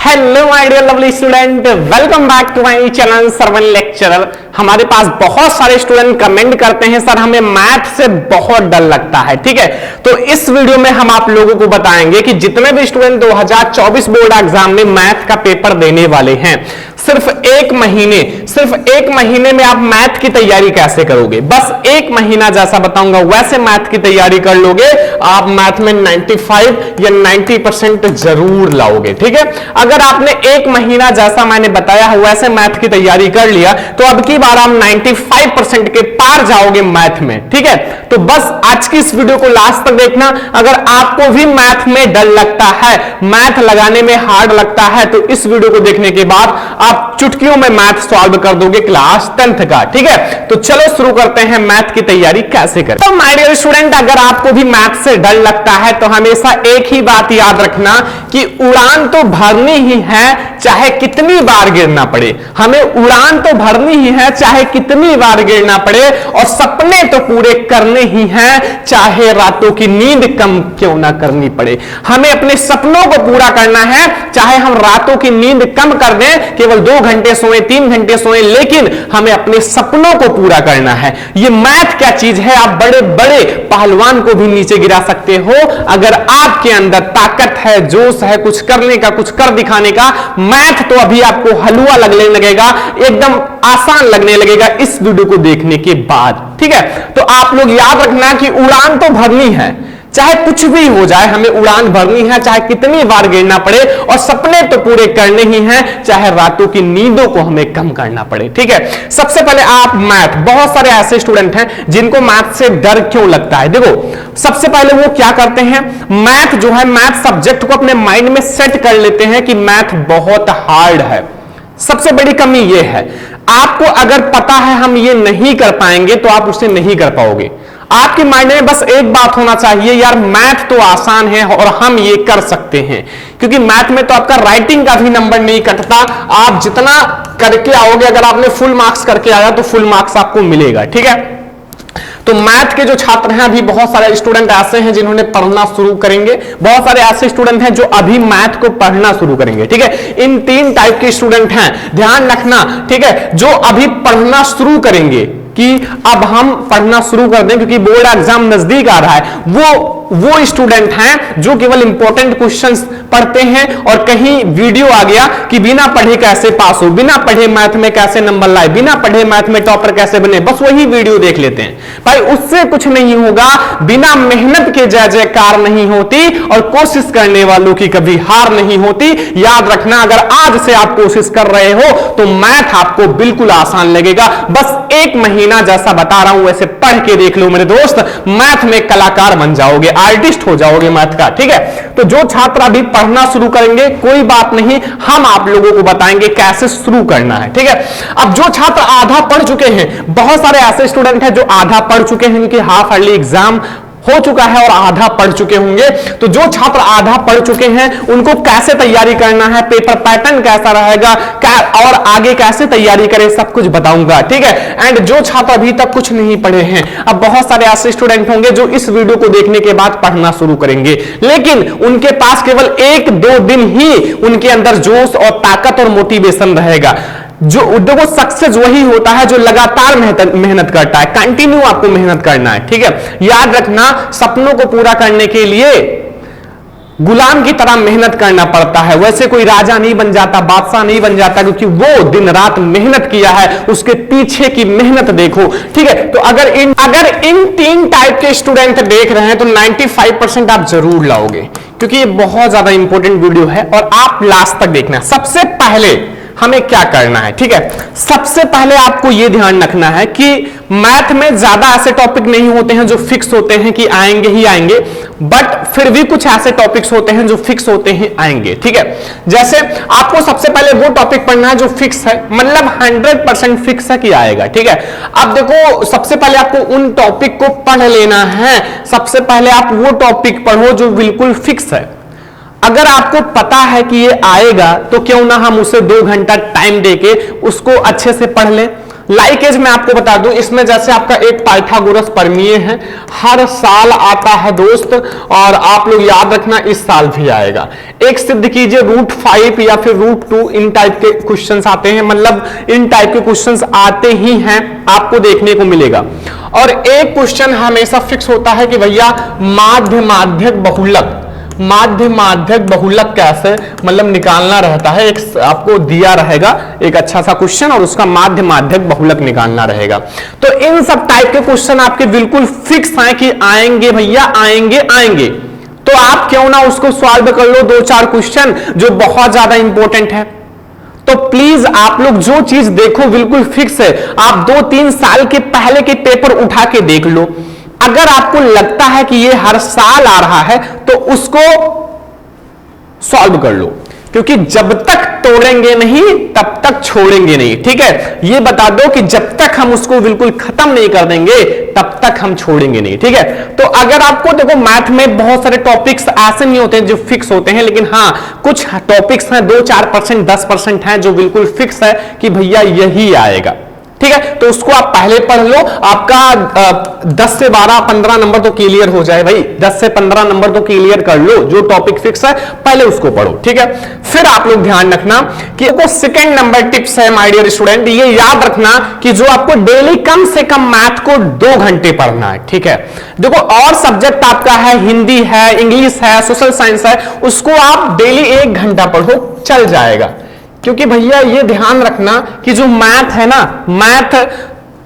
Hello my dear lovely student, welcome back to my channel Sarwan lecturer. हमारे पास बहुत सारे स्टूडेंट कमेंट करते हैं सर हमें मैथ से बहुत डर लगता है। ठीक है, तो इस वीडियो में हम आप लोगों को बताएंगे कि जितने भी स्टूडेंट 2024 बोर्ड एग्जाम में मैथ का पेपर देने वाले हैं, सिर्फ एक महीने में आप मैथ की तैयारी कैसे करोगे, बस एक महीना जैसा बताऊंगा वैसे मैथ की तैयारी कर लोगे, आप मैथ में 95 या 90% जरूर लाओगे। ठीक है, अगर आपने एक महीना जैसा मैंने बताया है वैसे मैथ की तैयारी कर लिया तो अब की बार आप 95% के पार जाओगे मैथ में। ठीक है, तो बस आज की इस वीडियो को लास्ट तक देखना। अगर आपको भी मैथ में डर लगता है, मैथ लगाने में हार्ड लगता है, तो इस वीडियो को देखने के बाद आप चुटकियों में मैथ सॉल्व कर दोगे क्लास 10th का। ठीक है, तो चलो शुरू करते हैं मैथ की तैयारी कैसे करें। तो माय डियर स्टूडेंट, अगर आपको भी मैथ से डर लगता है तो हमेशा एक ही बात याद रखना कि उड़ान तो भरनी ही है चाहे कितनी बार गिरना पड़े। हमें उड़ान तो भरनी ही है चाहे कितनी बार गिरना पड़े, और सपने तो पूरे करने ही हैं चाहे रातों की नींद कम क्यों ना करनी पड़े। हमें अपने सपनों को पूरा करना है चाहे हम रातों की नींद कम कर दें, केवल 2 घंटे सोए 3 घंटे सोए, लेकिन हमें अपने सपनों को पूरा करना है। ये मैथ क्या चीज है, आप बड़े बड़े पहलवान को भी नीचे गिरा सकते हो अगर आपके अंदर ताकत है, जोश है, कुछ करने का, कुछ कर दिखाने का। मैथ तो अभी आपको हलवा लगने लगेगा, एकदम आसान लगने लगेगा इस वीडियो को देखने के बाद। ठीक है, तो आप लोग याद रखना कि उड़ान तो भरनी है, चाहे कुछ भी हो जाए हमें उड़ान भरनी है, चाहे कितनी बार गिरना पड़े, और सपने तो पूरे करने ही हैं चाहे रातों की नींदों को हमें कम करना पड़े। ठीक है, सबसे पहले आप मैथ, बहुत सारे ऐसे स्टूडेंट हैं जिनको मैथ से डर क्यों लगता है। देखो, सबसे पहले वो क्या करते हैं, मैथ जो है, मैथ सब्जेक्ट को अपने माइंड में सेट कर लेते हैं कि मैथ बहुत हार्ड है। सबसे बड़ी कमी ये है, आपको अगर पता है हम ये नहीं कर पाएंगे तो आप उसे नहीं कर पाओगे। आपके माइंड में बस एक बात होना चाहिए, यार मैथ तो आसान है और हम ये कर सकते हैं, क्योंकि मैथ में तो आपका राइटिंग का भी नंबर नहीं कटता। आप जितना करके आओगे, अगर आपने फुल मार्क्स करके आया तो फुल मार्क्स आपको मिलेगा। ठीक है, तो मैथ के जो छात्र हैं, अभी बहुत सारे स्टूडेंट ऐसे हैं जिन्होंने पढ़ना शुरू करेंगे, बहुत सारे ऐसे स्टूडेंट हैं जो अभी मैथ को पढ़ना शुरू करेंगे। ठीक है, इन 3 टाइप के स्टूडेंट हैं, ध्यान रखना। ठीक है, जो अभी पढ़ना शुरू करेंगे कि अब हम पढ़ना शुरू कर दें क्योंकि बोर्ड एग्जाम नजदीक आ रहा है, वो स्टूडेंट हैं जो केवल इंपॉर्टेंट क्वेश्चंस पढ़ते हैं और कहीं वीडियो आ गया कि बिना पढ़े कैसे पास हो, बिना पढ़े मैथ में कैसे नंबर लाए, बिना पढ़े मैथ में टॉपर कैसे बने, बस वही वीडियो देख लेते हैं। भाई उससे कुछ नहीं होगा, बिना मेहनत के जय जयकार नहीं होती और कोशिश करने वालों की कभी हार नहीं होती। याद रखना, अगर आज से आप कोशिश कर रहे हो तो मैथ आपको बिल्कुल आसान लगेगा। बस एक महीना जैसा बता रहा हूं वैसे पढ़ के देख लो मेरे दोस्त, मैथ में कलाकार बन जाओगे, आर्टिस्ट हो जाओगे मैथ का। ठीक है, तो जो छात्र अभी पढ़ना शुरू करेंगे कोई बात नहीं, हम आप लोगों को बताएंगे कैसे शुरू करना है। ठीक है, अब जो छात्र आधा पढ़ चुके हैं, बहुत सारे ऐसे स्टूडेंट हैं जो आधा पढ़ चुके हैं, इनके हाफ अर्ली एग्जाम हो चुका है और आधा पढ़ चुके होंगे। तो जो छात्र आधा पढ़ चुके हैं उनको कैसे तैयारी करना है, पेपर पैटर्न कैसा रहेगा, और आगे कैसे तैयारी करें, सब कुछ बताऊंगा। ठीक है, एंड जो छात्र अभी तक कुछ नहीं पढ़े हैं, अब बहुत सारे ऐसे स्टूडेंट होंगे जो इस वीडियो को देखने के बाद पढ़ना शुरू करेंगे, लेकिन उनके पास केवल 1-2 दिन ही उनके अंदर जोश और ताकत और मोटिवेशन रहेगा। जो देखो, सक्सेस वही होता है जो लगातार मेहनत करता है, कंटिन्यू आपको मेहनत करना है। ठीक है, याद रखना, सपनों को पूरा करने के लिए गुलाम की तरह मेहनत करना पड़ता है, वैसे कोई राजा नहीं बन जाता, बादशाह नहीं बन जाता, क्योंकि वो दिन रात मेहनत किया है, उसके पीछे की मेहनत देखो। ठीक है, तो अगर इन 3 टाइप के स्टूडेंट देख रहे हैं तो 95% आप जरूर लाओगे, क्योंकि ये बहुत ज्यादा इंपॉर्टेंट वीडियो है और आप लास्ट तक देखना। सबसे पहले हमें क्या करना है, ठीक है, सबसे पहले आपको यह ध्यान रखना है कि मैथ में ज्यादा ऐसे टॉपिक नहीं होते हैं जो फिक्स होते हैं कि आएंगे ही आएंगे, बट फिर भी कुछ ऐसे टॉपिक्स होते हैं जो फिक्स होते हैं आएंगे। ठीक है, जैसे आपको सबसे पहले वो टॉपिक पढ़ना है जो फिक्स है, मतलब 100% फिक्स है कि आएगा। ठीक है, अब देखो, सबसे पहले आपको उन टॉपिक को पढ़ लेना है, सबसे पहले आप वो टॉपिक पढ़ो जो बिल्कुल फिक्स है। अगर आपको पता है कि ये आएगा तो क्यों ना हम उसे 2 घंटा टाइम देके उसको अच्छे से पढ़ लें। लाइकेज मैं आपको बता दूं, इसमें जैसे आपका एक पाइथागोरस प्रमेय है, हर साल आता है दोस्त, और आप लोग याद रखना इस साल भी आएगा। एक सिद्ध कीजिए √5 या फिर √2 इन टाइप के क्वेश्चंस आते हैं, मतलब इन टाइप के क्वेश्चंस आते ही हैं, आपको देखने को मिलेगा। और एक क्वेश्चन हमेशा फिक्स होता है कि भैया माध्य माध्यक बहुलक, माध्य माध्यक बहुलक कैसे मतलब निकालना रहता है, एक आपको दिया रहेगा एक अच्छा सा क्वेश्चन, और उसका माध्य माध्यक बहुलक निकालना रहेगा। तो इन सब टाइप के क्वेश्चन आपके बिल्कुल फिक्स हैं कि आएंगे भैया, आएंगे आएंगे। तो आप क्यों ना उसको सॉल्व कर लो, 2-4 क्वेश्चन जो बहुत ज्यादा इंपॉर्टेंट है। तो प्लीज आप लोग जो चीज देखो बिल्कुल फिक्स है, आप 2-3 साल के पहले के पेपर उठा के देख लो। अगर आपको लगता है कि ये हर साल आ रहा है तो उसको सॉल्व कर लो, क्योंकि जब तक तोड़ेंगे नहीं तब तक छोड़ेंगे नहीं। ठीक है, ये बता दो कि जब तक हम उसको बिल्कुल खत्म नहीं कर देंगे तब तक हम छोड़ेंगे नहीं। ठीक है, तो अगर आपको देखो मैथ में बहुत सारे टॉपिक्स ऐसे नहीं होते हैं जो फिक्स होते हैं, लेकिन हाँ कुछ टॉपिक्स हैं 2-4%, 10% हैं जो बिल्कुल फिक्स है कि भैया यही आएगा। ठीक है, तो उसको आप पहले पढ़ लो, आपका 10 से 12, 15 नंबर तो क्लियर हो जाए भाई, 10 से 15 नंबर तो क्लियर कर लो, जो टॉपिक फिक्स है पहले उसको पढ़ो। ठीक है, फिर आप लोग ध्यान रखना कि वो सेकंड नंबर टिप्स है माय डियर स्टूडेंट, ये याद रखना कि जो आपको डेली कम से कम मैथ को 2 घंटे पढ़ना है। ठीक है, देखो और सब्जेक्ट आपका है, हिंदी है, इंग्लिश है, सोशल साइंस है, उसको आप डेली 1 घंटा पढ़ो, चल जाएगा। क्योंकि भैया ये ध्यान रखना कि जो मैथ है ना, मैथ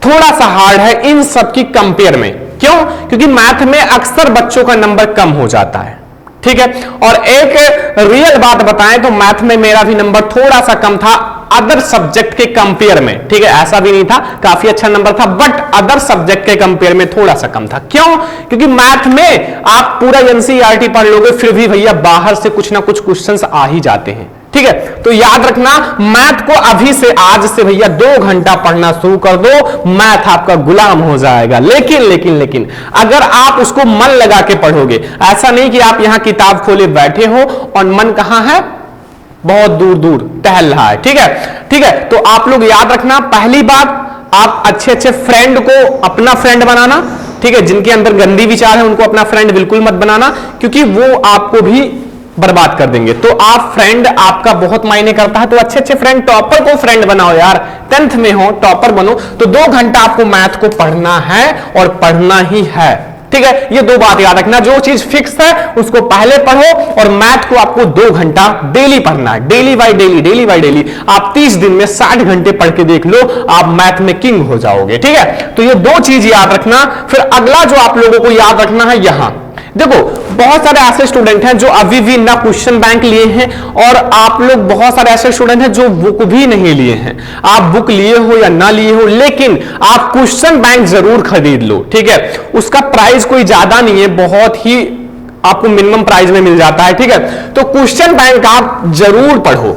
थोड़ा सा हार्ड है इन सब की कंपेयर में। क्यों? क्योंकि मैथ में अक्सर बच्चों का नंबर कम हो जाता है। ठीक है, और एक रियल बात बताएं तो मैथ में मेरा भी नंबर थोड़ा सा कम था अदर सब्जेक्ट के कंपेयर में। ठीक है, ऐसा भी नहीं था, काफी अच्छा नंबर था, बट अदर सब्जेक्ट के कंपेयर में थोड़ा सा कम था। क्यों? क्योंकि मैथ में आप पूरा एनसीईआरटी पढ़ लोगे फिर भी भैया बाहर से कुछ ना कुछ क्वेश्चंस आ ही जाते हैं। ठीक है, तो याद रखना मैथ को अभी से, आज से भैया 2 घंटा पढ़ना शुरू कर दो, मैथ आपका गुलाम हो जाएगा। लेकिन लेकिन लेकिन अगर आप उसको मन लगा के पढ़ोगे, ऐसा नहीं कि आप यहां किताब खोले बैठे हो और मन कहां है, बहुत दूर दूर टहल रहा है। ठीक है, ठीक है, तो आप लोग याद रखना, पहली बात आप अच्छे अच्छे फ्रेंड को अपना फ्रेंड बनाना। ठीक है, जिनके अंदर गंदी विचार है उनको अपना फ्रेंड बिल्कुल मत बनाना, क्योंकि वो आपको भी बर्बाद कर देंगे। तो आप फ्रेंड आपका बहुत मायने करता है, तो अच्छे अच्छे फ्रेंड, टॉपर को फ्रेंड बनाओ यार, 10th में हो टॉपर बनो। तो 2 घंटा आपको मैथ को पढ़ना है और पढ़ना ही है। ठीक है, ये 2 बात याद रखना, जो चीज फिक्स है उसको पहले पढ़ो, और मैथ को आपको 2 घंटा डेली पढ़ना है, daily by daily, daily by daily. आप 30 दिन में 60 घंटे पढ़ के देख लो, आप मैथ में किंग हो जाओगे। ठीक है, तो ये 2 चीज याद रखना। फिर अगला जो आप लोगों को याद रखना है, यहां देखो बहुत सारे ऐसे स्टूडेंट हैं जो अभी भी ना क्वेश्चन बैंक लिए हैं, और आप लोग बहुत सारे ऐसे स्टूडेंट हैं जो बुक भी नहीं लिए हैं। आप बुक लिए हो या ना लिए हो, लेकिन आप क्वेश्चन बैंक जरूर खरीद लो। ठीक है, उसका प्राइस कोई ज्यादा नहीं है, बहुत ही आपको मिनिमम प्राइस में मिल जाता है। ठीक है, तो क्वेश्चन बैंक आप जरूर पढ़ो,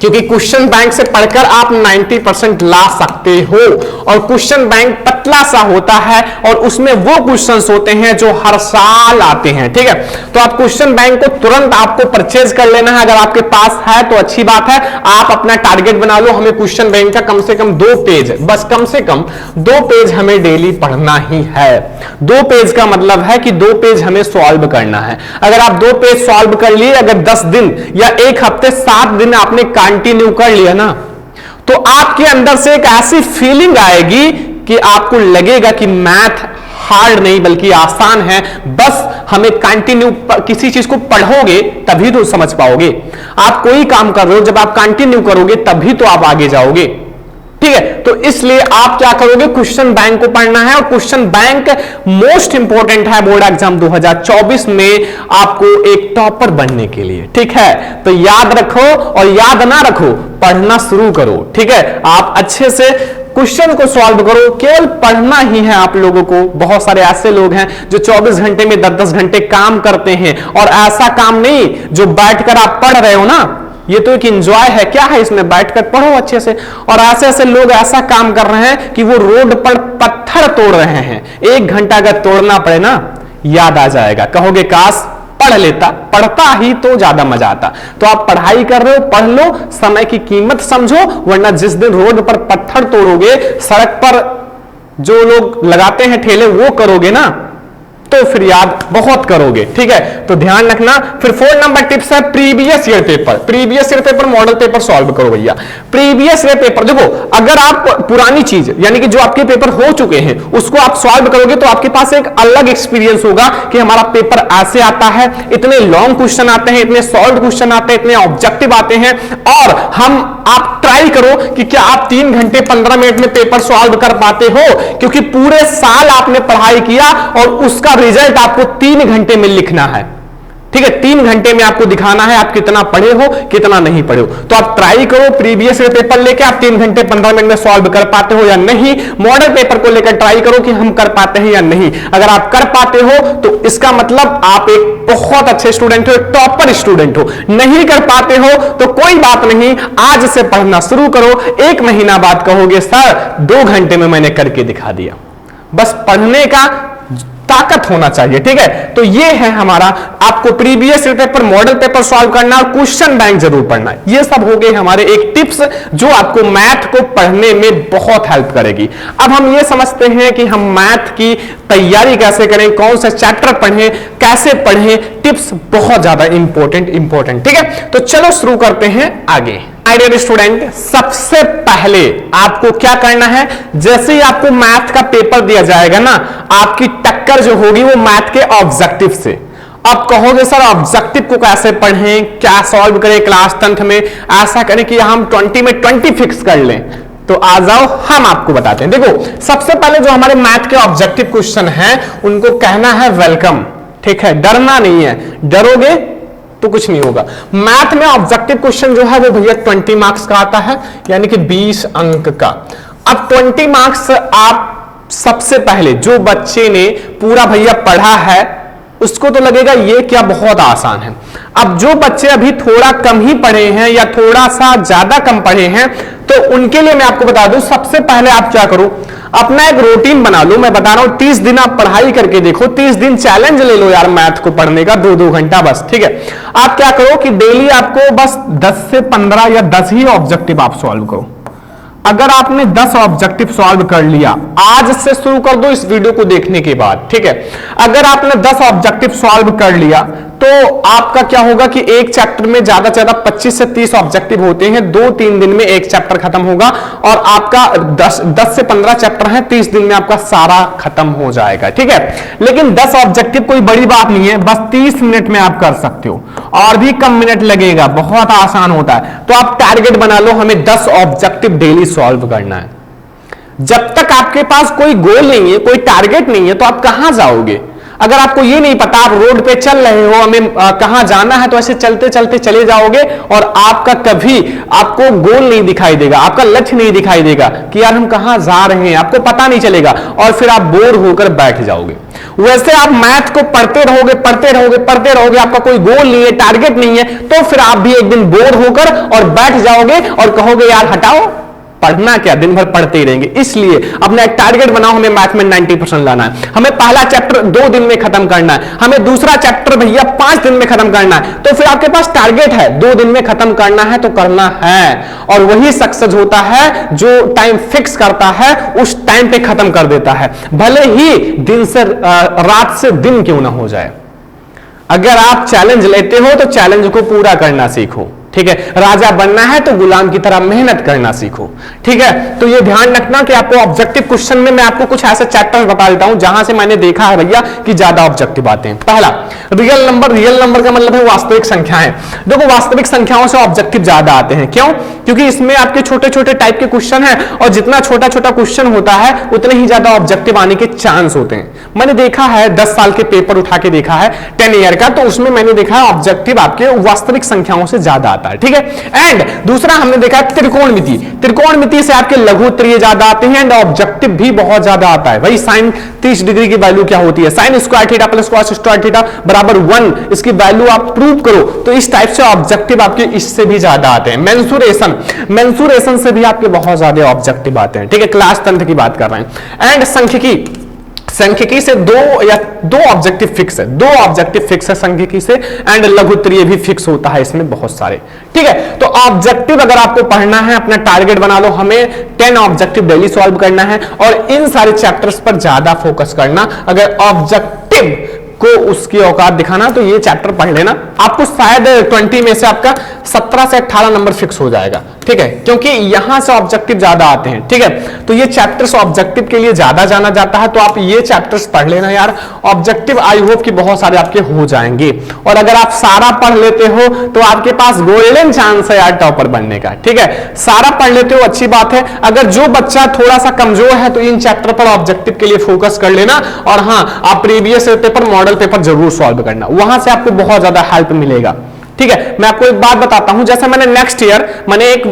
क्योंकि क्वेश्चन बैंक से पढ़कर आप 90% ला सकते हो, और क्वेश्चन बैंक पतला सा होता है और उसमें वो क्वेश्चंस होते हैं जो हर साल आते हैं। ठीक है, तो आप क्वेश्चन बैंक को तुरंत आपको परचेज कर लेना है, अगर आपके पास है तो अच्छी बात है। आप अपना टारगेट बना लो, हमें क्वेश्चन बैंक का कम से कम 2 पेज, बस कम से कम 2 पेज हमें डेली पढ़ना ही है। 2 पेज का मतलब है कि 2 पेज हमें सॉल्व करना है। अगर आप 2 पेज सॉल्व कर लिए, अगर 10 दिन या 1 हफ्ते 7 दिन आपने कंटिन्यू कर लिया ना, तो आपके अंदर से एक ऐसी फीलिंग आएगी कि आपको लगेगा कि मैथ हार्ड नहीं बल्कि आसान है। बस हमें कंटिन्यू किसी चीज को पढ़ोगे तभी तो समझ पाओगे। आप कोई काम कर रहे हो, जब आप कंटिन्यू करोगे तभी तो आप आगे जाओगे। ठीक है, तो इसलिए आप क्या करोगे, क्वेश्चन बैंक को पढ़ना है, और क्वेश्चन बैंक मोस्ट इंपॉर्टेंट है बोर्ड एग्जाम 2024 में आपको एक टॉपर बनने के लिए। ठीक है, तो याद रखो, और याद ना रखो, पढ़ना शुरू करो। ठीक है, आप अच्छे से क्वेश्चन को सॉल्व करो, केवल पढ़ना ही है आप लोगों को। बहुत सारे ऐसे लोग हैं जो 24 घंटे में 10-10 घंटे काम करते हैं, और ऐसा काम नहीं जो बैठकर आप पढ़ रहे हो ना, ये तो एक एंजॉय है। क्या है इसमें, बैठकर पढ़ो अच्छे से। और ऐसे ऐसे लोग ऐसा काम कर रहे हैं कि वो रोड पर पत्थर तोड़ रहे हैं। 1 घंटा अगर तोड़ना पड़े ना, याद आ जाएगा, कहोगे काश पढ़ लेता, पढ़ता ही तो ज्यादा मजा आता। तो आप पढ़ाई कर रहे हो, पढ़ लो, समय की कीमत समझो, वरना जिस दिन रोड पर पत्थर छड़ तोड़ोगे, सड़क पर जो लोग लगाते हैं ठेले वो करोगे ना, तो फिर याद बहुत करोगे। ठीक है, तो ध्यान रखना। फिर 4 नंबर टिप्स है previous year paper. Previous year paper model paper solve करो भैया। प्रीवियस ईयर पेपर देखो, अगर आप पुरानी चीज यानी कि जो आपके पेपर हो चुके हैं उसको आप सॉल्व करोगे तो आपके पास एक अलग एक्सपीरियंस होगा कि हमारा पेपर ऐसे आता है, इतने लॉन्ग क्वेश्चन आते हैं, इतने सॉल्व क्वेश्चन आते हैं, इतने ऑब्जेक्टिव आते हैं। और आप ट्राई करो कि क्या आप 3 घंटे 15 मिनट में पेपर सॉल्व कर पाते हो, क्योंकि पूरे साल आपने पढ़ाई किया और उसका रिजल्ट आपको 3 घंटे में लिखना है। ठीक है, 3 घंटे में आपको दिखाना है आप कितना पढ़े हो कितना नहीं पढ़े हो। तो आप ट्राई करो प्रीवियस ईयर पेपर लेके आप 3 घंटे 15 मिनट में सॉल्व कर पाते हो या नहीं। मॉडल पेपर को लेकर ट्राई करो कि हम कर पाते हैं या नहीं। अगर आप कर पाते हो तो इसका मतलब आप एक बहुत अच्छे स्टूडेंट हो, एक टॉपर स्टूडेंट हो। नहीं कर पाते हो तो कोई बात नहीं, आज से पढ़ना शुरू करो। 1 महीना बाद कहोगे सर 2 घंटे में मैंने करके दिखा दिया। बस पढ़ने का ताकत होना चाहिए। ठीक है, तो ये है हमारा, आपको previous year paper model paper solve करना और क्वेश्चन बैंक जरूर पढ़ना। ये सब हो गए हमारे एक टिप्स जो आपको मैथ को पढ़ने में बहुत हेल्प करेगी। अब हम ये समझते हैं कि हम मैथ की तैयारी कैसे करें, कौन सा चैप्टर पढ़ें, कैसे पढ़ें। टिप्स बहुत ज्यादा इंपॉर्टेंट। ठीक है, तो चलो शुरू करते हैं आगे। माय डियर स्टूडेंट, सबसे पहले आपको क्या करना है, जैसे ही आपको मैथ का पेपर दिया जाएगा ना, आपकी टक्कर जो होगी वो मैथ के ऑब्जेक्टिव से। अब कहोगे सर ऑब्जेक्टिव को कैसे पढ़ें, क्या सॉल्व करें क्लास 10th में, ऐसा करें कि हम 20 में 20 फिक्स कर लें। तो आ जाओ हम आपको बताते हैं। देखो, सबसे पहले जो हमारे मैथ के ऑब्जेक्टिव क्वेश्चन हैं उनको कहना है वेलकम। ठीक है, डरना नहीं है, डरोगे तो कुछ नहीं होगा। मैथ में ऑब्जेक्टिव क्वेश्चन जो है वो भैया 20 मार्क्स का आता है, यानी कि 20 अंक का। अब 20 मार्क्स आप सबसे पहले जो बच्चे ने पूरा भैया पढ़ा है उसको तो लगेगा ये क्या बहुत आसान है। अब जो बच्चे अभी थोड़ा कम ही पढ़े हैं या थोड़ा सा ज्यादा कम पढ़े हैं तो उनके लिए मैं आपको बता दूं, सबसे पहले आप क्या करो, अपना एक रूटीन बना लो। मैं बता रहा हूं 30 दिन आप पढ़ाई करके देखो, 30 दिन चैलेंज ले लो यार मैथ को पढ़ने का, 2-2 घंटा बस। ठीक है, आप क्या करो कि डेली आपको बस 10 से 15 या 10 ही ऑब्जेक्टिव आप सॉल्व करो। अगर आपने 10 ऑब्जेक्टिव सॉल्व कर लिया, आज से शुरू कर दो इस वीडियो को देखने के बाद। ठीक है, अगर आपने 10 ऑब्जेक्टिव सॉल्व कर लिया तो आपका क्या होगा कि एक चैप्टर में ज्यादा से ज्यादा 25 से 30 ऑब्जेक्टिव होते हैं। 2-3 दिन में एक चैप्टर खत्म होगा और आपका 10 से 15 चैप्टर है, 30 दिन में आपका सारा खत्म हो जाएगा। ठीक है, लेकिन 10 ऑब्जेक्टिव कोई बड़ी बात नहीं है, बस 30 मिनट में आप कर सकते हो, और भी कम मिनट लगेगा, बहुत आसान होता है। तो आप टारगेट बना लो, हमें 10 ऑब्जेक्टिव डेली सॉल्व करना है। जब तक आपके पास कोई गोल नहीं है, कोई टारगेट नहीं है, तो आप कहां जाओगे। अगर आपको ये नहीं पता, आप रोड पे चल रहे हो, हमें कहां जाना है, तो ऐसे चलते चलते चले जाओगे और आपका कभी आपको गोल नहीं दिखाई देगा, आपका लक्ष्य नहीं दिखाई देगा कि यार हम कहां जा रहे हैं, आपको पता नहीं चलेगा और फिर आप बोर होकर बैठ जाओगे। वैसे आप मैथ को पढ़ते रहोगे, आपका कोई गोल नहीं है, टारगेट नहीं है, तो फिर आप भी एक दिन बोर होकर और बैठ जाओगे और कहोगे यार हटाओ, पढ़ना क्या, दिन भर पढ़ते ही रहेंगे। इसलिए अपना एक टारगेट बनाओ, हमें मैथ में 90% लाना है, हमें पहला चैप्टर 2 दिन में खत्म करना है, हमें दूसरा चैप्टर भैया 5 दिन में खत्म करना है। तो फिर आपके पास टारगेट है, 2 दिन में खत्म करना है तो करना है। और वही सक्सेस होता है जो टाइम फिक्स करता है, उस टाइम पे खत्म कर देता है, भले ही दिन से रात से दिन क्यों ना हो जाए। अगर आप चैलेंज लेते हो तो चैलेंज को पूरा करना सीखो। ठीक है, राजा बनना है तो गुलाम की तरह मेहनत करना सीखो। ठीक है, तो ये ध्यान रखना कि आपको ऑब्जेक्टिव क्वेश्चन में मैं आपको कुछ ऐसे चैप्टर बता देता हूं जहां से मैंने देखा है भैया कि ज्यादा ऑब्जेक्टिव आते हैं। पहला रियल नंबर का मतलब है वास्तविक संख्याएं। देखो, वास्तविक संख्याओं से ऑब्जेक्टिव ज्यादा आते हैं। क्यों? क्योंकि इसमें आपके छोटे छोटे टाइप के क्वेश्चन है और जितना छोटा छोटा क्वेश्चन होता है उतने ही ज्यादा ऑब्जेक्टिव आने के चांस होते हैं। मैंने देखा है 10 साल के पेपर उठा के देखा है 10 ईयर का, तो उसमें मैंने देखा है ऑब्जेक्टिव आपके वास्तविक संख्याओं से ज्यादा। ठीक है, एंड दूसरा हमने देखा त्रिकोणमिति से आपके लघुत्तरीय ज्यादा आते हैं एंड ऑब्जेक्टिव भी बहुत ज्यादा आता है। भाई साइन 30 डिग्री की वैल्यू क्या होती है, sine square theta plus cos square theta बराबर 1, इसकी वैल्यू आप प्रूव करो। तो इस टाइप से ऑब्जेक्टिव आपके इससे भी ज्यादा आते हैं। मेंसुरेशन से भी आपके बहुत ज्यादा ऑब्जेक्टिव आते हैं। ठीक है, क्लास 10 की बात कर रहे हैं। एंड सांख्यिकी से दो ऑब्जेक्टिव फिक्स है, दो ऑब्जेक्टिव फिक्स है सांख्यिकी से, एंड लघुत्तरीय भी फिक्स होता है इसमें बहुत सारे। ठीक है, तो ऑब्जेक्टिव अगर आपको पढ़ना है, अपना टारगेट बना लो, हमें 10 ऑब्जेक्टिव डेली सॉल्व करना है और इन सारे चैप्टर्स पर ज्यादा फोकस करना। अगर ऑब्जेक्टिव को उसकी औकात दिखाना तो ये चैप्टर पढ़ लेना, आपको शायद 20 में से आपका 17 से 18 नंबर फिक्स हो जाएगा। ठीक है, क्योंकि यहां से ऑब्जेक्टिव ज्यादा आते हैं। ठीक है, तो ये चैप्टर्स ऑब्जेक्टिव के लिए ज्यादा जाना जाता है, तो आप ये चैप्टर्स पढ़ लेना यार। ऑब्जेक्टिव आई होप कि बहुत सारे आपके हो जाएंगे, और अगर आप सारा पढ़ लेते हो तो आपके पास गोल्डन चांस है यार टॉपर बनने का। ठीक है, सारा पढ़ लेते हो अच्छी बात है। अगर जो बच्चा थोड़ा सा कमजोर है तो इन चैप्टर पर ऑब्जेक्टिव के लिए फोकस कर लेना, और हाँ, आप प्रीवियस पेपर, मॉडल पेपर जरूर सॉल्व करना, वहां से आपको बहुत ज्यादा हेल्प मिलेगा। ठीक है, मैं आपको एक बात बताता हूं, जैसे मैंने नेक्स्ट ईयर एक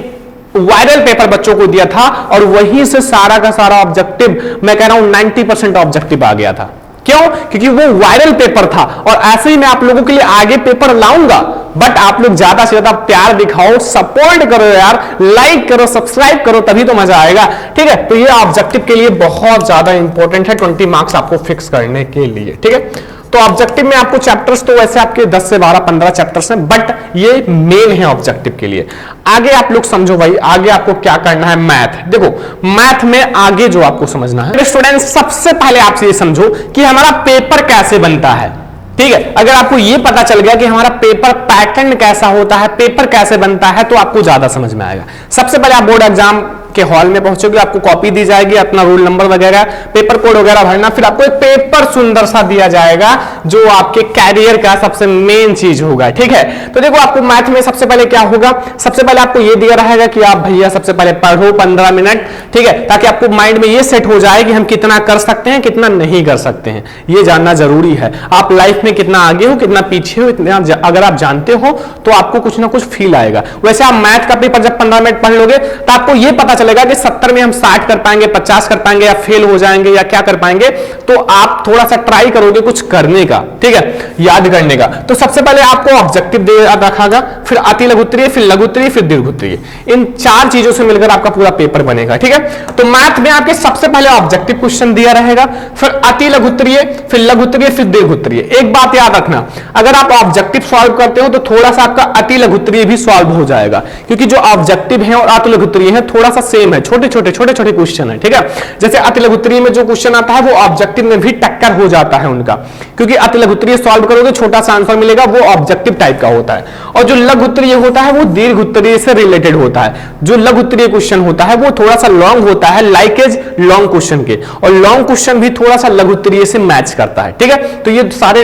वायरल पेपर बच्चों को दिया था और वहीं से सारा का सारा ऑब्जेक्टिव, मैं कह रहा हूं 90% ऑब्जेक्टिव आ गया था। क्यों? क्योंकि वो वायरल पेपर था, और ऐसे ही मैं आप लोगों के लिए आगे पेपर लाऊंगा, बट आप लोग ज्यादा से ज्यादा प्यार दिखाओ, सपोर्ट करो यार, लाइक करो, सब्सक्राइब करो, तभी तो मजा आएगा। ठीक है, तो ये ऑब्जेक्टिव के लिए बहुत ज्यादा इंपॉर्टेंट है, 20 मार्क्स आपको फिक्स करने के लिए। ठीक है, तो ऑब्जेक्टिव में आपको चैप्टर्स तो वैसे आपके 10 से 12, 15 चैप्टर्स हैं, बट ये मेन है ऑब्जेक्टिव के लिए। आगे आप लोग समझो भाई, आगे आपको क्या करना है। मैथ, देखो मैथ में आगे जो आपको समझना है स्टूडेंट्स, सबसे पहले आपसे ये समझो कि हमारा पेपर कैसे बनता है। ठीक है, अगर आपको ये पता चल गया कि हमारा पेपर पैटर्न कैसा होता है, पेपर कैसे बनता है, तो आपको ज्यादा समझ में आएगा। सबसे पहले आप बोर्ड एग्जाम के हॉल में पहुंचोगे, आपको कॉपी दी जाएगी, अपना रोल नंबर वगैरह, पेपर कोड वगैरह भरना, फिर आपको एक पेपर सुंदर सा दिया जाएगा जो आपके कैरियर का सबसे मेन चीज होगा। ठीक है, तो देखो आपको मैथ में सबसे पहले क्या होगा, सबसे पहले आपको ये दिया रहेगा कि आप भैया सबसे पहले पढ़ो 15 मिनट। ठीक है, ताकि आपको माइंड में ये सेट हो जाए कि हम कितना कर सकते हैं, कितना नहीं कर सकते हैं, ये जानना जरूरी है। आप लाइफ में कितना आगे हो, कितना पीछे हो, इतना अगर आप जानते हो तो आपको कुछ ना कुछ फील आएगा। वैसे आप मैथ का पेपर जब 15 मिनट पढ़ लोगे तो आपको ये पता चलेगा कि 70 में हम 60 कर पाएंगे, 50 कर पाएंगे, या फेल हो जाएंगे, या क्या कर पाएंगे। तो आप थोड़ा सा ट्राई करोगे कुछ करने का, ठीक है, याद करने का। तो सबसे पहले आपको ऑब्जेक्टिव दे रखागा, फिर अति लघुत्तरीय, फिर लघुत्तरीय, फिर दीर्घोत्तरीय। इन 4 चीजों से मिलकर आपका पूरा पेपर बनेगा। ठीक है, तो मैथ में आपके सबसे पहले ऑब्जेक्टिव क्वेश्चन दिया रहेगा, फिर अति लघुत्तरीय, फिर लघुत्तरीय, फिर दीर्घोत्तरीय। एक बात याद रखना, अगर आप ऑब्जेक्टिव सॉल्व करते हो तो थोड़ा सा आपका अति लघुत्तरीय भी सॉल्व हो जाएगा, क्योंकि जो ऑब्जेक्टिव है और अति लघुत्तरीय है थोड़ा सा सेम है, छोटे छोटे क्वेश्चन है। ठीक है, जैसे अति लघुत्तरीय में जो क्वेश्चन आता है वो ऑब्जेक्टिव में भी टक्कर हो जाता है उनका, क्योंकि अति लघुत्तरीय सॉल्व करोगे छोटा सा आंसर मिलेगा, वो ऑब्जेक्टिव टाइप का होता है, और जो लघुत्तरीय होता है वो दीर्घोत्तरीय से रिलेटेड होता है। जो लघुत्तरीय क्वेश्चन होता है वो थोड़ा सा लॉन्ग होता है, लाइकेज लॉन्ग क्वेश्चन के, और लॉन्ग क्वेश्चन भी थोड़ा सा लघुत्तरीय से मैच करता है। ठीक है, तो ये सारे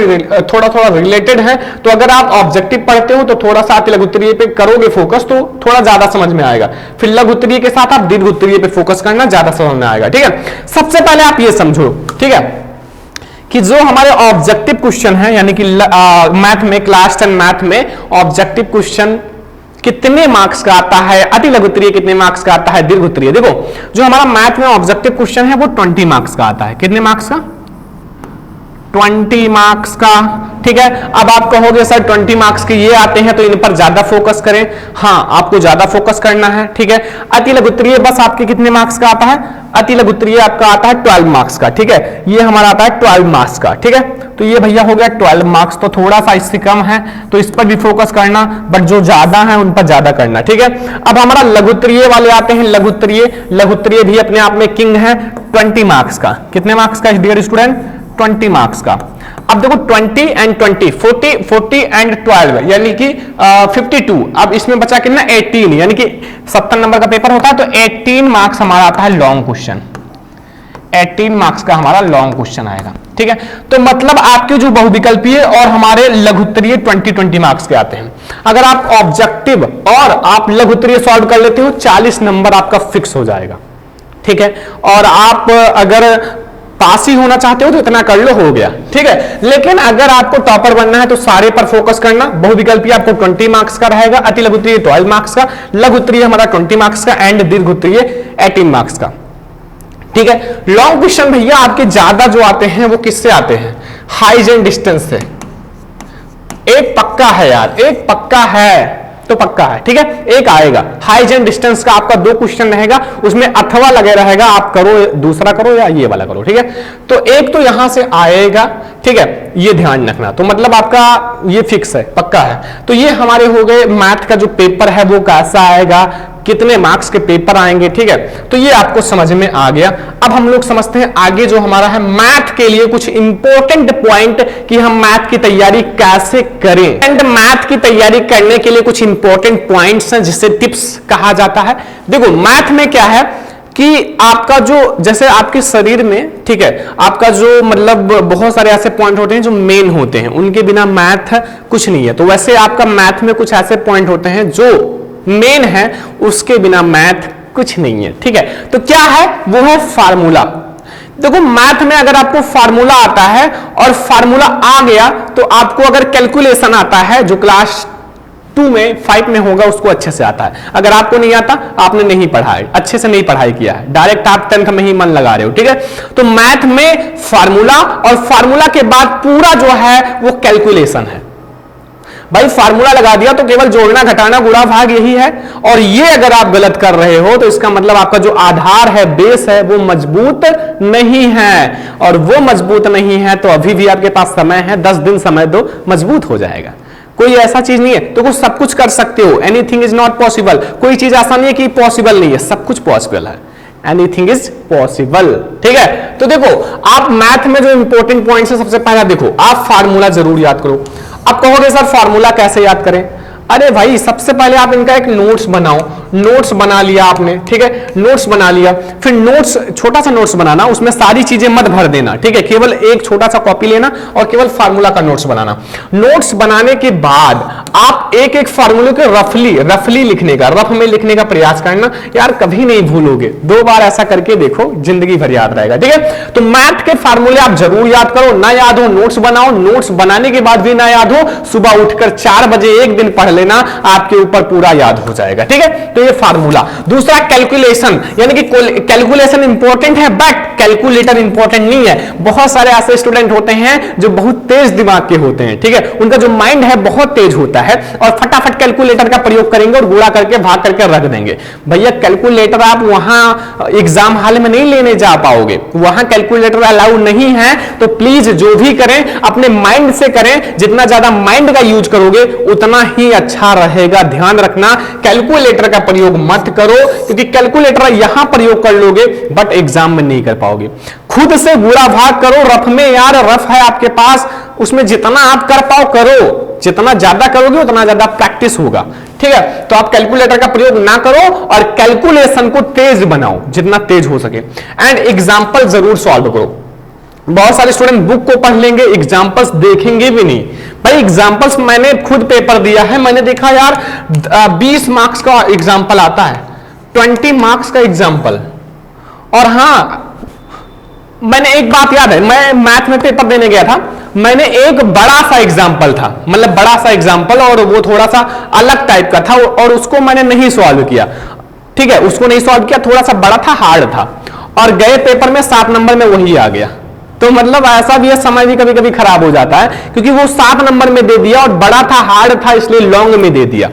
थोड़ा थोड़ा रिलेटेड है। तो अगर आप ऑब्जेक्टिव पढ़ते हो तो थोड़ा सा अति लघुत्तरीय पे करोगे फोकस तो थोड़ा ज्यादा समझ में आएगा, फिर लघुत्तरीय के साथ आप दीर्घोत्तरीय पे फोकस करना, ज्यादा समझ में आएगा। ठीक है, सबसे पहले आप ये समझो, ठीक है, कि जो हमारे ऑब्जेक्टिव क्वेश्चन है, यानी कि मैथ में, क्लास 10 मैथ में ऑब्जेक्टिव क्वेश्चन कितने मार्क्स का आता है, अति लघुत्तरीय कितने मार्क्स का आता है, दीर्घोत्तरीय। देखो जो हमारा मैथ में ऑब्जेक्टिव क्वेश्चन है वो 20 मार्क्स का आता है। कितने मार्क्स का? 20 मार्क्स का। ठीक है, अब आप कहोगे सर 20 मार्क्स के ये आते हैं तो इन पर ज्यादा फोकस करें। हाँ, आपको ज्यादा फोकस करना है। ठीक है, अति लघुत्तरीय बस आपके कितने मार्क्स का आता है? अति लघुत्तरीय आपका आता है 12 मार्क्स का। ठीक है, ये हमारा आता है 12 मार्क्स का। ठीक है, तो ये भैया हो गया 12 मार्क्स, तो थोड़ा सा इससे कम है तो इस पर भी फोकस करना, बट जो ज्यादा है उन पर ज्यादा करना। ठीक है, अब हमारा लघुत्तरीय वाले आते हैं। लघुत्तरीय भी अपने आप में किंग है, 20 मार्क्स का। कितने मार्क्स का डियर स्टूडेंट? 20 मार्क्स का। अब देखो 20 एंड 20, 40 एंड 12, यानी कि 52। अब इसमें बचा कितना? 18, यानी कि 70 नंबर का पेपर होता है तो 18 मार्क्स हमारा आता है लॉन्ग क्वेश्चन। 18 मार्क्स का हमारा लॉन्ग क्वेश्चन आएगा। ठीक है, तो मतलब आपके जो बहुविकल्पीय और हमारे लघुत्तरीय 20 मार्क्स के आते हैं। अगर आप ऑब्जेक्टिव और आप लघुत्तरीय सॉल्व कर लेते हो 40 नंबर आपका फिक्स हो जाएगा। ठीक है, और आप अगर पास ही होना चाहते हो तो इतना कर लो, हो गया। ठीक है, लेकिन अगर आपको टॉपर बनना है तो सारे पर फोकस करना। बहुविकल्पीय आपको 20 मार्क्स का रहेगा, अति लघुत्तरीय 12 मार्क्स का, लघुत्तरीय हमारा 20 मार्क्स का, एंड दीर्घोत्तरीय 18 मार्क्स का। ठीक है, लॉन्ग क्वेश्चन भैया आपके ज्यादा जो आते हैं वो किससे आते हैं? हाइट एंड डिस्टेंस से। एक पक्का है यार, एक पक्का है तो पक्का है, ठीक है। एक आएगा हाइट एंड डिस्टेंस का, आपका 2 क्वेश्चन रहेगा, उसमें अथवा लगे रहेगा, आप करो दूसरा करो या ये वाला करो, ठीक है। तो एक तो यहां से आएगा, ठीक है, ये ध्यान रखना। तो मतलब आपका ये फिक्स है, पक्का है। तो ये हमारे हो गए मैथ का जो पेपर है वो कैसा आएगा, कितने मार्क्स के पेपर आएंगे, ठीक है। तो ये आपको समझ में आ गया। अब हम लोग समझते हैं आगे जो हमारा है मैथ के लिए कुछ इंपॉर्टेंट पॉइंट कि हम मैथ की तैयारी कैसे करें। एंड मैथ की तैयारी करने के लिए कुछ इंपॉर्टेंट पॉइंट्स हैं जिसे टिप्स कहा जाता है। देखो मैथ में क्या है कि आपका जो जैसे आपके शरीर में, ठीक है, आपका जो मतलब बहुत सारे ऐसे पॉइंट होते हैं जो मेन होते हैं, उनके बिना मैथ कुछ नहीं है। तो वैसे आपका मैथ में कुछ ऐसे पॉइंट होते हैं जो मेन है, उसके बिना मैथ कुछ नहीं है, ठीक है। तो क्या है वो है फार्मूला। देखो मैथ में अगर आपको फार्मूला आता है और फार्मूला आ गया तो आपको अगर कैलकुलेशन आता है जो क्लास 2 में 5 में होगा उसको अच्छे से आता है। अगर आपको नहीं आता, आपने नहीं पढ़ा है, अच्छे से नहीं पढ़ाई किया है, डायरेक्ट आप 10th में ही मन लगा रहे हो, ठीक है। तो मैथ में फार्मूला और फार्मूला के बाद पूरा जो है वो कैलकुलेशन है। भाई फार्मूला लगा दिया तो केवल जोड़ना घटाना गुणा भाग यही है, और ये अगर आप गलत कर रहे हो तो इसका मतलब आपका जो आधार है, बेस है, वो मजबूत नहीं है। और वो मजबूत नहीं है तो अभी भी आपके पास समय है, 10 दिन समय दो, मजबूत हो जाएगा। कोई ऐसा चीज नहीं है तो कुछ सब कुछ कर सकते हो, एनीथिंग इज नॉट पॉसिबल। कोई चीज ऐसा नहीं है कि पॉसिबल नहीं है, सब कुछ पॉसिबल है, एनीथिंग इज पॉसिबल, ठीक है। तो देखो आप मैथ में जो इंपॉर्टेंट पॉइंट्स है, सबसे पहला देखो आप फार्मूला जरूर याद करो। आप कहोगे सर फार्मूला कैसे याद करें? अरे भाई सबसे पहले आप इनका एक नोट्स बनाओ। नोट्स बना लिया आपने, ठीक है, नोट्स बना लिया, फिर नोट्स छोटा सा नोट्स बनाना, उसमें सारी चीजें मत भर देना, ठीक है, केवल एक छोटा सा कॉपी लेना और केवल फार्मूला का नोट्स बनाना। नोट्स बनाने के बाद आप एक एक फार्मूले को रफली लिखने का, रफ में लिखने का प्रयास करना। यार कभी नहीं भूलोगे, 2 बार ऐसा करके देखो, जिंदगी भर याद रहेगा, ठीक है। तो मैथ के फार्मूले आप जरूर याद करो, ना याद हो नोट्स बनाओ, नोट्स बनाने के बाद भी ना याद हो, सुबह उठकर 4 बजे एक दिन पढ़ लेना, आपके ऊपर पूरा याद हो जाएगा, ठीक है। तो ये फार्मूला। दूसरा कैलकुलेशन, यानी कि कैलकुलेशन इंपॉर्टेंट है बट कैलकुलेटर इंपॉर्टेंट नहीं है। बहुत सारे ऐसे स्टूडेंट होते हैं जो बहुत तेज दिमाग के होते हैं, ठीक है, उनका जो माइंड है बहुत तेज होता है और फटाफट कैलकुलेटर का प्रयोग करेंगे और गुणा करके भाग करके रख देंगे। भैया कैलकुलेटर आप वहां एग्जाम हॉल में नहीं लेने जा पाओगे, वहां कैलकुलेटर अलाउ नहीं है। तो प्लीज जो भी करें अपने माइंड से करें, जितना ज्यादा माइंड का यूज करोगे उतना ही अच्छा रहेगा। ध्यान रखना कैलकुलेटर का प्रयोग मत करो, क्योंकि कैलकुलेटर यहां प्रयोग कर लोगे बट एग्जाम में नहीं कर पाओगे। खुद से गुणा भाग करो रफ में, यार रफ है आपके पास, उसमें जितना आप कर पाओ करो, जितना ज्यादा करोगे उतना ज्यादा प्रैक्टिस होगा, ठीक है। तो आप कैलकुलेटर का प्रयोग ना करो और कैलकुलेशन को तेज बनाओ, जितना तेज हो सके। एंड एग्जाम्पल जरूर सॉल्व करो। बहुत सारे स्टूडेंट बुक को पढ़ लेंगे, एग्जाम्पल्स देखेंगे भी नहीं। भाई एग्जाम्पल्स मैंने खुद पेपर दिया है, मैंने देखा यार 20 मार्क्स का एग्जाम्पल आता है, 20 मार्क्स का एग्जाम्पल। और हां मैंने एक बात याद है, मैं मैथ में पेपर देने गया था, मैंने एक बड़ा सा एग्जाम्पल था, मतलब बड़ा सा एग्जाम्पल, और वो थोड़ा सा अलग टाइप का था और उसको मैंने नहीं सॉल्व किया, ठीक है, उसको नहीं सॉल्व किया, थोड़ा सा बड़ा था, हार्ड था, और गए पेपर में 7 नंबर में वही आ गया। तो मतलब ऐसा भी है, समय भी कभी कभी खराब हो जाता है, क्योंकि वो 7 नंबर में दे दिया और बड़ा था, हार्ड था, इसलिए लॉन्ग में दे दिया।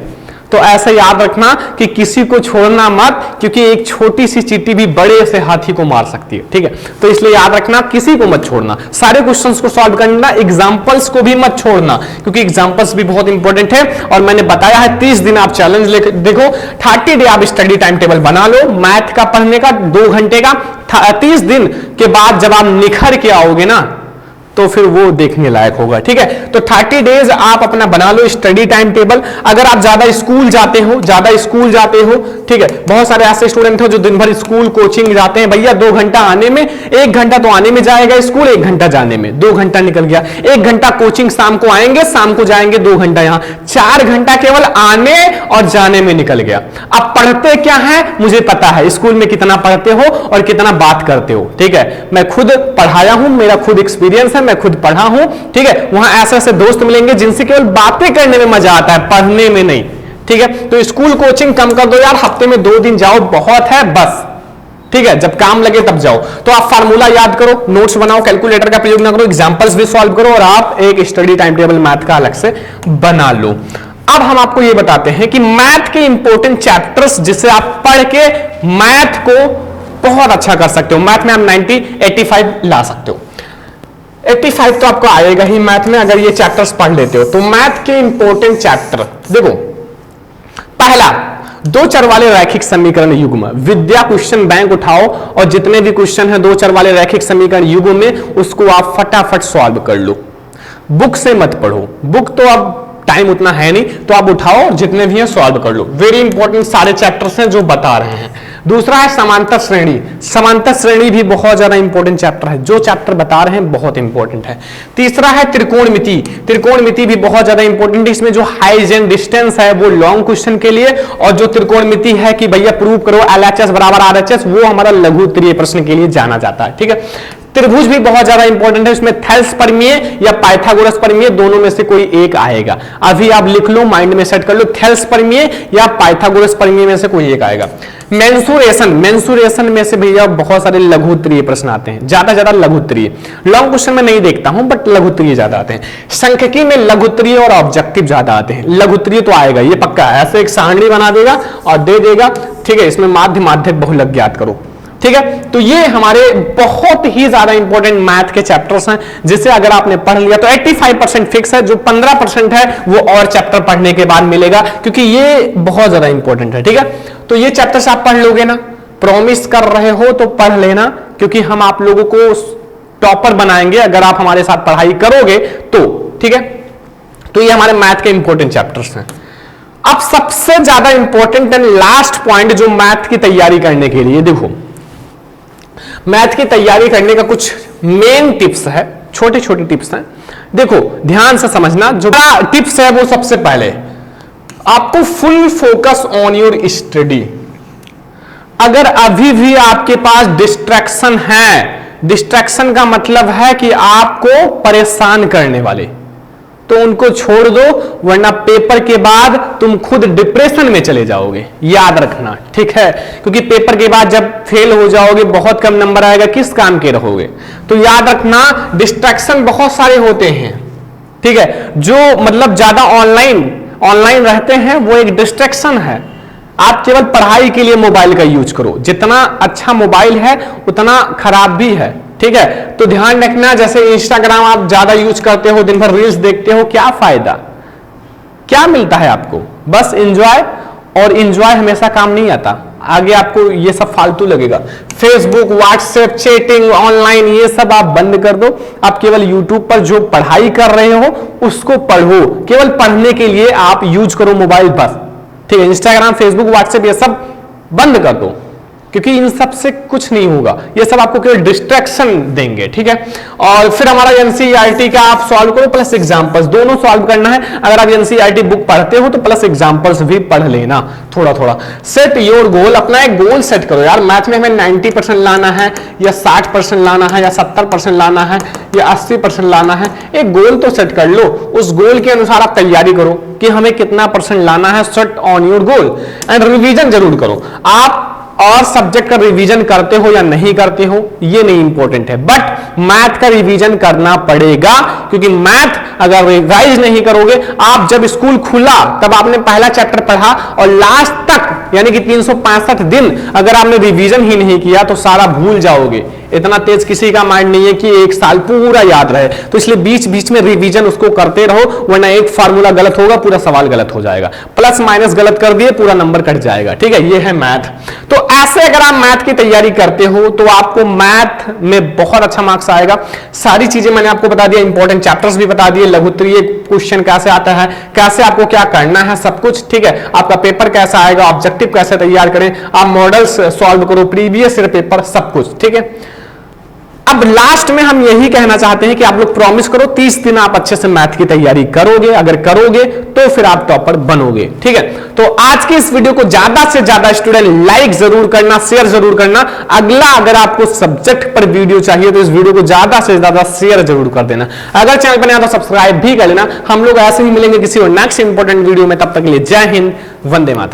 तो ऐसा याद रखना कि किसी को छोड़ना मत, क्योंकि एक छोटी सी चींटी भी बड़े से हाथी को मार सकती है, ठीक है। तो इसलिए याद रखना किसी को मत छोड़ना, सारे क्वेश्चंस को सॉल्व करना, एग्जांपल्स को भी मत छोड़ना, क्योंकि एग्जांपल्स भी बहुत इंपॉर्टेंट है। और मैंने बताया है 30 दिन आप चैलेंज लेकर देखो, 30 डे आप स्टडी टाइम टेबल बना लो मैथ का पढ़ने का 2 घंटे का। 30 दिन के बाद जब आप निखर के आओगे ना तो फिर वो देखने लायक होगा, ठीक है। तो 30 डेज आप अपना बना लो स्टडी टाइम टेबल। अगर आप ज्यादा स्कूल जाते हो, ठीक है, बहुत सारे ऐसे स्टूडेंट हो जो दिन भर स्कूल कोचिंग जाते हैं, भैया 2 घंटा आने में, 1 घंटा तो आने में जाएगा स्कूल, 1 घंटा जाने में, 2 घंटा निकल गया। 1 घंटा कोचिंग शाम को आएंगे, शाम को जाएंगे 2 घंटा यहां, 4 घंटा केवल आने और जाने में निकल गया। अब पढ़ते क्या है मुझे पता है, स्कूल में कितना पढ़ते हो और कितना बात करते हो, ठीक है, मैं खुद पढ़ाया हूं, मेरा खुद एक्सपीरियंस है, मैं खुद पढ़ा हूं, ठीक है। वहां ऐसे ऐसे दोस्त मिलेंगे जिनसे केवल बातें करने में मजा आता है, पढ़ने में नहीं, ठीक है। तो स्कूल कोचिंग कम कर दो यार, हफ्ते में 2 दिन जाओ बहुत है बस, ठीक है, जब काम लगे तब जाओ। तो आप फार्मूला याद करो, नोट्स बनाओ, कैलकुलेटर का प्रयोग ना करो, एग्जांपल्स भी सॉल्व करो और आप एक स्टडी टाइम टेबल मैथ का अलग से बना लो। अब हम आपको ये बताते हैं कि मैथ के इंपॉर्टेंट चैप्टर्स जिसे आप पढ़ के मैथ को बहुत अच्छा कर सकते हो, मैथ में आप 90 85 ला सकते हो। 85 तो आपको आएगा ही मैथ में अगर ये चैप्टर्स पढ़ लेते हो। तो मैथ के इंपॉर्टेंट चैप्टर देखो, पहला दो चर वाले रैखिक समीकरण युग्म, विद्या क्वेश्चन बैंक उठाओ और जितने भी क्वेश्चन है दो चर वाले रैखिक समीकरण युग्म में उसको आप फटाफट सॉल्व कर लो, बुक से मत पढ़ो, बुक तो अब टाइम उतना है नहीं, तो आप उठाओ और जितने भी हैं सॉल्व कर लो। वेरी इंपॉर्टेंट सारे चैप्टर्स हैं जो बता रहे हैं। दूसरा है समांतर श्रेणी, समांतर श्रेणी भी बहुत ज्यादा इंपॉर्टेंट चैप्टर है, जो चैप्टर बता रहे हैं बहुत इंपॉर्टेंट है। तीसरा है त्रिकोणमिति, त्रिकोणमिति भी बहुत ज्यादा इंपॉर्टेंट है, इसमें जो हाइट एंड डिस्टेंस है वो लॉन्ग क्वेश्चन के लिए, और जो त्रिकोणमिति है कि भैया प्रूव करो LHS बराबर RHS, वो हमारा लघु त्रिय प्रश्न के लिए जाना जाता है। ठीक है, त्रिभुज भी बहुत ज्यादा इंपॉर्टेंट है, इसमें थेल्स प्रमेय या पाइथागोरस प्रमेय दोनों में से कोई एक आएगा। अभी आप लिख लो, माइंड में सेट कर लो, थेल्स प्रमेय या पाइथागोरस प्रमेय में से कोई एक आएगा। मेंसुरेशन, मेंसुरेशन में से भैया बहुत सारे लघुत्तरीय प्रश्न आते हैं, ज्यादा लघुत्तरीय, लॉन्ग क्वेश्चन में नहीं देखता हूं बट लघुत्तरीय ज्यादा आते हैं। सांख्यिकी में लघुत्तरीय और ऑब्जेक्टिव ज्यादा आते हैं, लघुत्तरीय तो आएगा ये पक्का है, ऐसे एक सारणी बना देगा और दे देगा। ठीक है, इसमें माध्य माध्यक बहुलक ज्ञात करो। ठीक है, तो ये हमारे बहुत ही ज्यादा इंपॉर्टेंट मैथ के चैप्टर्स हैं, जिसे अगर आपने पढ़ लिया तो 85% फिक्स है, जो 15% है वो और चैप्टर पढ़ने के बाद मिलेगा, क्योंकि ये बहुत ज्यादा इंपॉर्टेंट है। ठीक है, तो ये चैप्टर्स आप पढ़ लोगे ना, प्रॉमिस कर रहे हो तो पढ़ लेना, क्योंकि हम आप लोगों को टॉपर बनाएंगे अगर आप हमारे साथ पढ़ाई करोगे तो। ठीक है, तो ये हमारे मैथ के इंपॉर्टेंट चैप्टर्स हैं। अब सबसे ज्यादा इंपॉर्टेंट एंड लास्ट पॉइंट जो मैथ की तैयारी करने के लिए, देखो मैथ की तैयारी करने का कुछ मेन टिप्स है, छोटे छोटे टिप्स हैं, देखो ध्यान से समझना। जो टिप्स है वो सबसे पहले आपको full focus on your study. अगर अभी भी आपके पास डिस्ट्रैक्शन है, डिस्ट्रैक्शन का मतलब है कि आपको परेशान करने वाले, तो उनको छोड़ दो, वरना पेपर के बाद तुम खुद डिप्रेशन में चले जाओगे, याद रखना। ठीक है, क्योंकि पेपर के बाद जब फेल हो जाओगे, बहुत कम नंबर आएगा, किस काम के रहोगे। तो याद रखना, डिस्ट्रैक्शन बहुत सारे होते हैं। ठीक है, जो मतलब ज्यादा ऑनलाइन रहते हैं वो एक डिस्ट्रैक्शन है। आप केवल पढ़ाई के लिए मोबाइल का यूज करो, जितना अच्छा मोबाइल है उतना खराब भी है। ठीक है, तो ध्यान रखना, जैसे इंस्टाग्राम आप ज्यादा यूज करते हो, दिन भर रील्स देखते हो, क्या फायदा, क्या मिलता है आपको, बस एंजॉय, और एंजॉय हमेशा काम नहीं आता, आगे आपको ये सब फालतू लगेगा। फेसबुक, व्हाट्सएप, चैटिंग, ऑनलाइन, ये सब आप बंद कर दो। आप केवल यूट्यूब पर जो पढ़ाई कर रहे हो उसको पढ़ो, केवल पढ़ने के लिए आप यूज करो मोबाइल बस। ठीक है, इंस्टाग्राम, फेसबुक, व्हाट्सएप ये सब बंद कर दो, क्योंकि इन सब से कुछ नहीं होगा, ये सब आपको केवल डिस्ट्रैक्शन देंगे। ठीक है, और फिर हमारा एनसीईआरटी का आप सॉल्व करो प्लस एग्जांपल्स, दोनों सॉल्व करना है। अगर आप एनसीईआरटी बुक पढ़ते हो तो प्लस एग्जांपल्स भी पढ़ लेना थोड़ा थोड़ा। सेट योर गोल, अपना एक गोल सेट करो यार। मैथ में हमें 90% लाना है या 60% लाना है या 70% लाना है या 80% लाना है, एक गोल तो सेट कर लो, उस गोल के अनुसार आप तैयारी करो कि हमें कितना % लाना है। Set on your goal and revision जरूर करो। आप और सब्जेक्ट का रिवीजन करते हो या नहीं करते हो ये नहीं इंपॉर्टेंट है, बट मैथ का रिवीजन करना पड़ेगा, क्योंकि मैथ अगर रिवाइज नहीं करोगे, आप जब स्कूल खुला तब आपने पहला चैप्टर पढ़ा और लास्ट तक यानी कि 365 दिन अगर आपने रिवीजन ही नहीं किया तो सारा भूल जाओगे। इतना तेज किसी का माइंड नहीं है कि एक साल पूरा याद रहे, तो इसलिए बीच बीच में रिवीजन उसको करते रहो, वरना एक फार्मूला गलत होगा, पूरा सवाल गलत हो जाएगा, प्लस माइनस गलत कर दिए पूरा नंबर कट जाएगा। ठीक है, ये है मैथ। तो ऐसे अगर आप मैथ की तैयारी करते हो तो आपको मैथ में बहुत अच्छा मार्क्स आएगा। सारी चीजें मैंने आपको बता दिया, इंपॉर्टेंट चैप्टर्स भी बता दिए, लघुत्तरीय क्वेश्चन कैसे आता है, कैसे आपको क्या करना है, सब कुछ। ठीक है, आपका पेपर कैसा आएगा, ऑब्जेक्टिव कैसे तैयार करें, आप मॉडल्स सॉल्व करो, प्रीवियस ईयर पेपर, सब कुछ। ठीक है, अब लास्ट में हम यही कहना चाहते हैं कि आप लोग प्रॉमिस करो 30 दिन आप अच्छे से मैथ की तैयारी करोगे, अगर करोगे तो फिर आप टॉपर बनोगे। ठीक है, तो आज की इस वीडियो को ज्यादा से ज्यादा स्टूडेंट लाइक जरूर करना, शेयर जरूर करना। अगला अगर आपको सब्जेक्ट पर वीडियो चाहिए तो इस वीडियो को ज्यादा से ज्यादा शेयर जरूर कर देना। अगर चैनल पर नया तो सब्सक्राइब भी कर लेना। हम लोग ऐसे ही मिलेंगे किसी और नेक्स्ट इंपॉर्टेंट वीडियो में, तब तक के लिए जय हिंद, वंदे मातरम।